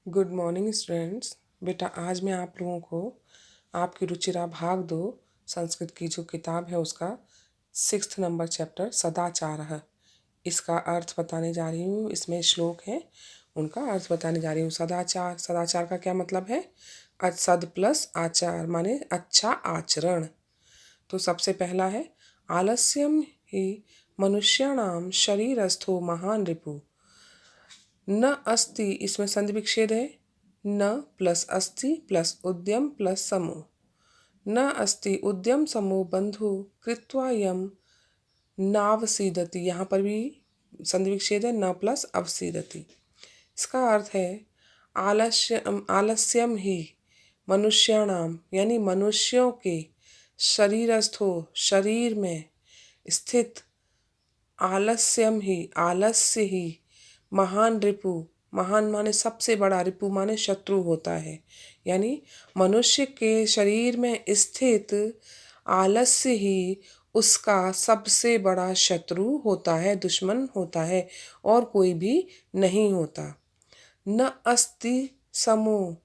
Good morning students. बेटा आज मैं आप लोगों को आपकी रुचिरा भाग 2 संस्कृत की जो किताब है उसका 6th नंबर चैप्टर सदाचार है, इसका अर्थ बताने जा रही हूँ। इसमें श्लोक है, उनका अर्थ बताने जा रही हूँ। सदाचार, सदाचार का क्या मतलब है? सद प्लस आचार माने अच्छा आचरण। तो सबसे पहला है आलस्यम ही मनुष्याणाम शरीरस्थो महान रिपु। न अस्ति, इसमें संधि विच्छेद है। न प्लस अस्ति प्लस उद्यम प्लस समो। न अस्ति उद्यम समो बंधु कृत्वा यम नावसीदति। यहाँ पर भी संधि विच्छेद है, न प्लस अवसीदति। इसका अर्थ है आलस्यम ही मनुष्याणाम यानी मनुष्यों के शरीरस्थो शरीर में स्थित आलस्यम ही आलस्य ही महान रिपु, महान माने सबसे बड़ा, रिपु माने शत्रु होता है। यानी मनुष्य के शरीर में स्थित आलस्य ही उसका सबसे बड़ा शत्रु होता है, दुश्मन होता है, और कोई भी नहीं होता। न अस्ति समो,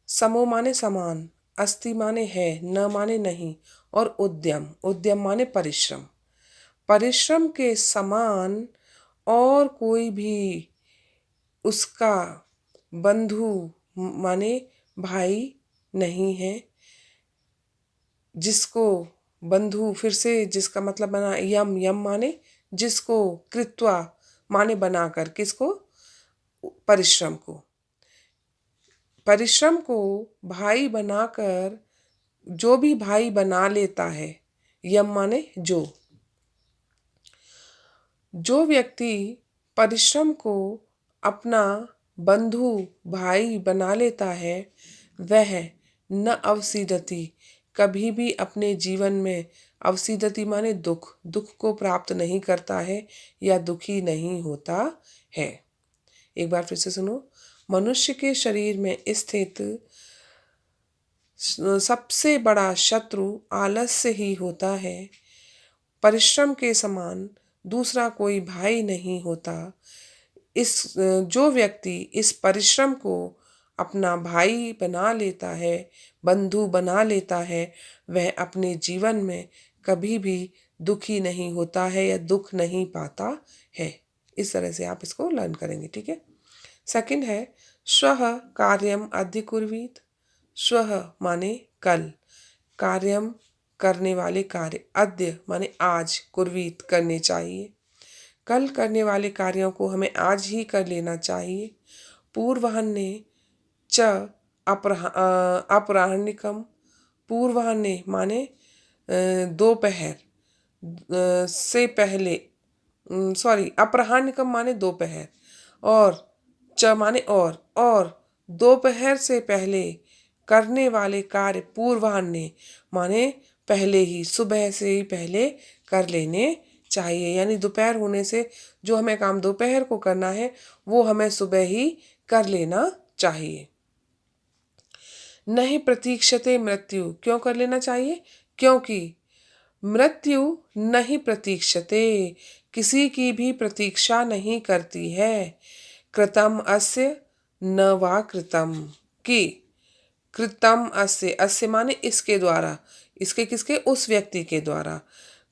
समो माने समान, अस्ति माने है, न माने नहीं, और उद्यम, उद्यम माने परिश्रम, परिश्रम के समान और कोई भी उसका बंधु माने भाई नहीं है। जिसको बंधु, फिर से जिसका मतलब बना यम, यम माने जिसको, कृत्वा माने बनाकर, किसको? परिश्रम को, परिश्रम को भाई बनाकर जो भी भाई बना लेता है, यम माने जो व्यक्ति परिश्रम को अपना बंधु भाई बना लेता है, वह न अवसीदति, कभी भी अपने जीवन में, अवसीदति माने दुख, दुख को प्राप्त नहीं करता है या दुखी नहीं होता है। एक बार फिर से सुनो। मनुष्य के शरीर में स्थित सबसे बड़ा शत्रु आलस्य ही होता है। परिश्रम के समान दूसरा कोई भाई नहीं होता। जो व्यक्ति इस परिश्रम को अपना भाई बना लेता है, बंधु बना लेता है, वह अपने जीवन में कभी भी दुखी नहीं होता है या दुख नहीं पाता है। इस तरह से आप इसको लर्न करेंगे, ठीक है। सेकंड है श्वः कार्यम अद्य कुर्वीत। श्वः माने कल, कार्यम करने वाले कार्य, अद्य माने आज, कुर्वीत करने चाहिए। कल करने वाले कार्यों को हमें आज ही कर लेना चाहिए। पूर्वाह्ने च अपराह्निकम, पूर्वाह्ने माने दोपहर से पहले, सॉरी अपराह्निकम माने दोपहर, और च माने और दोपहर से पहले करने वाले कार्य, पूर्वाह्ने माने पहले ही, सुबह से ही पहले कर लेने चाहिए। यानी दोपहर होने से जो हमें काम दोपहर को करना है वो हमें सुबह ही कर लेना चाहिए। नहीं प्रतीक्षते मृत्यु, क्यों कर लेना चाहिए? क्योंकि मृत्यु नहीं प्रतीक्षते, किसी की भी प्रतीक्षा नहीं करती है। कृतम अस्य न वा कृतम, कि कृतम अस्य, अस्य माने इसके द्वारा, इसके किसके? उस व्यक्ति के द्वारा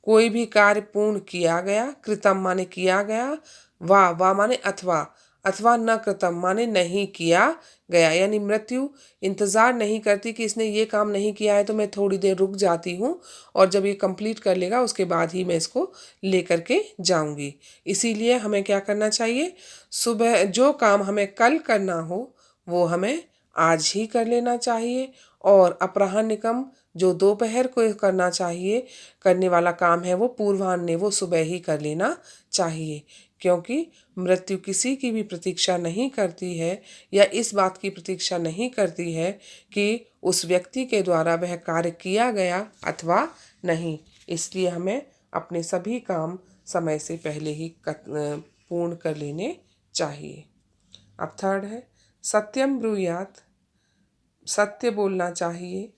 कोई भी कार्य पूर्ण किया गया। कृतम माने किया गया, वा माने अथवा न कृतम माने नहीं किया गया। यानी मृत्यु इंतजार नहीं करती कि इसने ये काम नहीं किया है तो मैं थोड़ी देर रुक जाती हूँ और जब ये कंप्लीट कर लेगा उसके बाद ही मैं इसको लेकर के जाऊंगी। इसीलिए हमें क्या करना चाहिए? सुबह जो काम हमें कल करना हो वो हमें आज ही कर लेना चाहिए, और अपराह्निकम जो दोपहर को करना चाहिए, करने वाला काम है वो पूर्वाह्न, वो सुबह ही कर लेना चाहिए। क्योंकि मृत्यु किसी की भी प्रतीक्षा नहीं करती है या इस बात की प्रतीक्षा नहीं करती है कि उस व्यक्ति के द्वारा वह कार्य किया गया अथवा नहीं। इसलिए हमें अपने सभी काम समय से पहले ही पूर्ण कर लेने चाहिए। अब थर्ड है सत्यम ब्रूयात, सत्य बोलना चाहिए।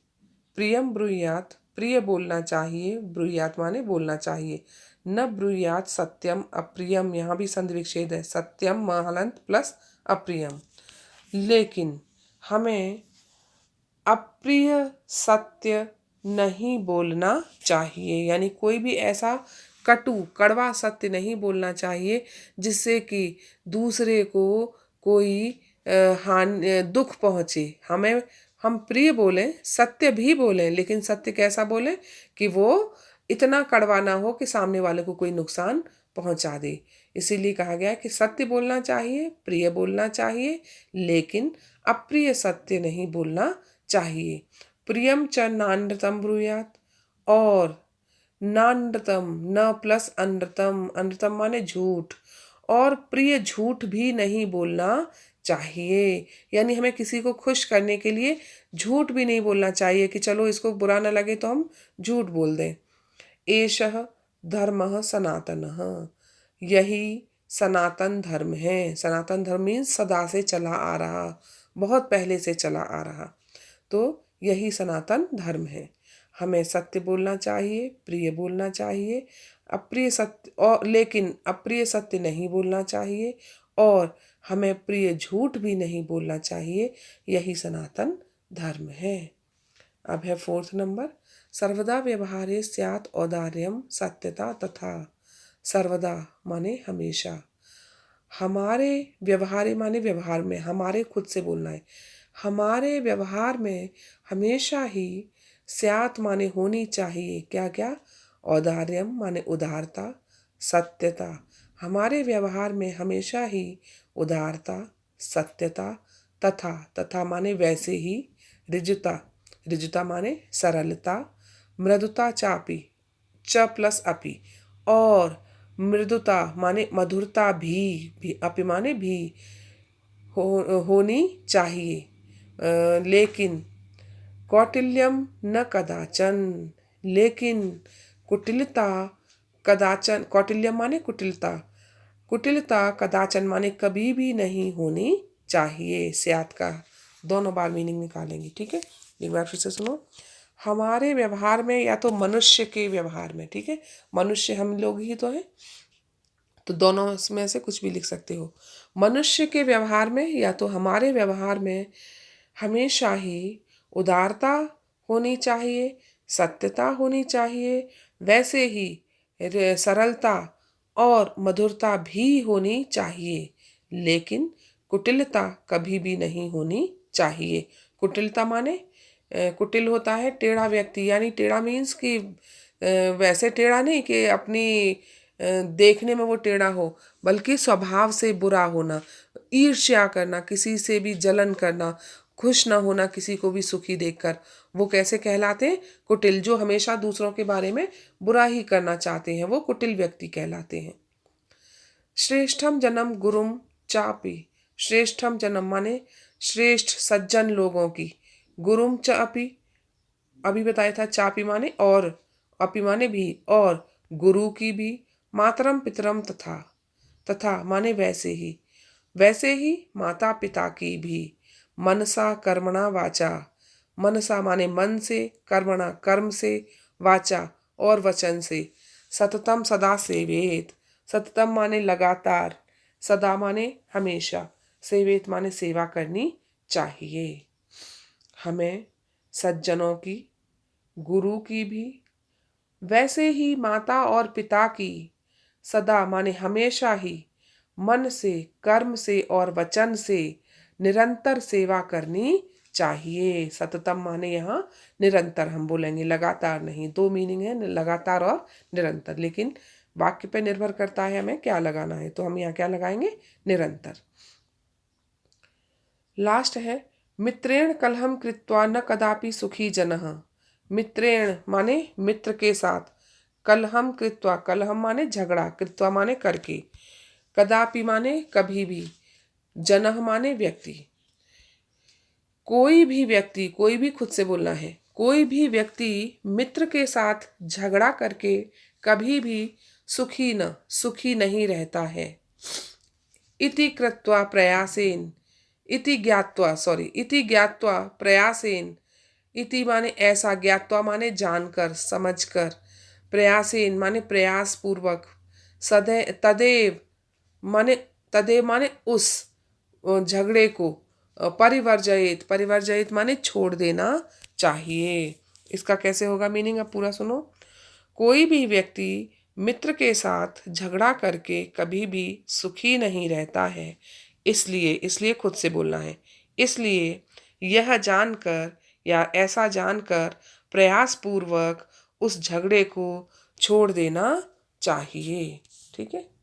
प्रियम ब्रूयात, प्रिय बोलना चाहिए। ब्रूयात माने बोलना चाहिए। न ब्रूयात सत्यम अप्रियम, यहाँ भी संधि विच्छेद है। सत्यम महलंत प्लस अप्रियम, लेकिन हमें अप्रिय सत्य नहीं बोलना चाहिए। यानी कोई भी ऐसा कटु कड़वा सत्य नहीं बोलना चाहिए जिससे कि दूसरे को कोई दुख पहुँचे। हम प्रिय बोलें, सत्य भी बोलें, लेकिन सत्य कैसा बोलें कि वो इतना कड़वा ना हो कि सामने वाले को कोई नुकसान पहुंचा दे। इसीलिए कहा गया है कि सत्य बोलना चाहिए, प्रिय बोलना चाहिए, लेकिन अप्रिय सत्य नहीं बोलना चाहिए। प्रियम च नानृतम ब्रूयात, और नानृतम न प्लस अनृतम, अनृतम माने झूठ, और प्रिय झूठ भी नहीं बोलना चाहिए। यानी हमें किसी को खुश करने के लिए झूठ भी नहीं बोलना चाहिए कि चलो इसको बुरा ना लगे तो हम झूठ बोल दें। एषः धर्मः सनातनः, यही सनातन धर्म है। सनातन धर्म मीन्स सदा से चला आ रहा, बहुत पहले से चला आ रहा। तो यही सनातन धर्म है। हमें सत्य बोलना चाहिए, प्रिय बोलना चाहिए, अप्रिय सत्य और लेकिन अप्रिय सत्य नहीं बोलना चाहिए, और हमें प्रिय झूठ भी नहीं बोलना चाहिए। यही सनातन धर्म है। अब है 4th नंबर, सर्वदा व्यवहारे स्यात् औदार्यम सत्यता तथा। सर्वदा माने हमेशा, हमारे व्यवहारे माने व्यवहार में, हमारे खुद से बोलना है। हमारे व्यवहार में हमेशा ही स्यात् माने होनी चाहिए, क्या क्या, औदार्यम माने उदारता, सत्यता, हमारे व्यवहार में हमेशा ही उदारता, सत्यता, तथा, तथा माने वैसे ही, ऋजुता, ऋजुता माने सरलता, मृदुता चापी, च प्लस अपि, और मृदुता माने मधुरता भी अपि माने भी होनी चाहिए। लेकिन कौटिल्यम न कदाचन, लेकिन कुटिलता कदाचन, कौटिल्यम माने कुटिलता, कुटिलता कदाचन माने कभी भी नहीं होनी चाहिए। स्यात् का दोनों बार मीनिंग निकालेंगे, ठीक है। एक बार फिर से सुनो। हमारे व्यवहार में, या तो मनुष्य के व्यवहार में, ठीक है, मनुष्य हम लोग ही तो हैं, तो दोनों में से कुछ भी लिख सकते हो। मनुष्य के व्यवहार में या तो हमारे व्यवहार में हमेशा ही उदारता होनी चाहिए, सत्यता होनी चाहिए, वैसे ही सरलता और मधुरता भी होनी चाहिए, लेकिन कुटिलता कभी भी नहीं होनी चाहिए। कुटिलता माने कुटिल होता है टेढ़ा व्यक्ति, यानी टेढ़ा मीन्स कि वैसे टेढ़ा नहीं कि अपनी देखने में वो टेढ़ा हो, बल्कि स्वभाव से बुरा होना, ईर्ष्या करना, किसी से भी जलन करना, खुश ना होना किसी को भी सुखी देखकर, वो कैसे कहलाते हैं, कुटिल। जो हमेशा दूसरों के बारे में बुरा ही करना चाहते हैं, वो कुटिल व्यक्ति कहलाते हैं। श्रेष्ठम जन्म गुरुम चापी, श्रेष्ठम जन्म माने श्रेष्ठ सज्जन लोगों की, गुरुम च अपि, अभी बताया था, चापी माने और, अपि माने भी, और गुरु की भी, मातरम पितरम तथा, तथा माने वैसे ही माता पिता की भी, मनसा कर्मणा वाचा, मनसा माने मन से, कर्मणा कर्म से, वाचा और वचन से, सततम सदा सेवेत, सततम माने लगातार, सदा माने हमेशा, सेवेत माने सेवा करनी चाहिए। हमें सज्जनों की, गुरु की भी, वैसे ही माता और पिता की, सदा माने हमेशा ही, मन से, कर्म से और वचन से निरंतर सेवा करनी चाहिए। सततम माने यहाँ निरंतर हम बोलेंगे, लगातार नहीं। दो मीनिंग है, लगातार और निरंतर, लेकिन वाक्य पे निर्भर करता है हमें क्या लगाना है, तो हम यहाँ क्या लगाएंगे, निरंतर। लास्ट है, मित्रेण कलहम कृत्वा न कदापि सुखी जनः। मित्रेण माने मित्र के साथ, कलहम कृत्वा, कलहम माने झगड़ा, कृत्वा माने करके, कदापि माने कभी भी, जनः माने व्यक्ति। कोई भी व्यक्ति, कोई भी खुद से बोलना है, कोई भी व्यक्ति मित्र के साथ झगड़ा करके कभी भी सुखी नहीं रहता है। इति कृत्वा प्रयासेन, इति ज्ञात्वा प्रयासेन, इति माने ऐसा, ज्ञात्वा माने जानकर, समझकर, प्रयासेन माने प्रयास पूर्वक, तदेव माने उस झगड़े को, परिवर्जयित, परिवर्जयित माने छोड़ देना चाहिए। इसका कैसे होगा मीनिंग, अब पूरा सुनो। कोई भी व्यक्ति मित्र के साथ झगड़ा करके कभी भी सुखी नहीं रहता है। इसलिए, इसलिए खुद से बोलना है, इसलिए यह जानकर या ऐसा जानकर प्रयास पूर्वक उस झगड़े को छोड़ देना चाहिए। ठीक है।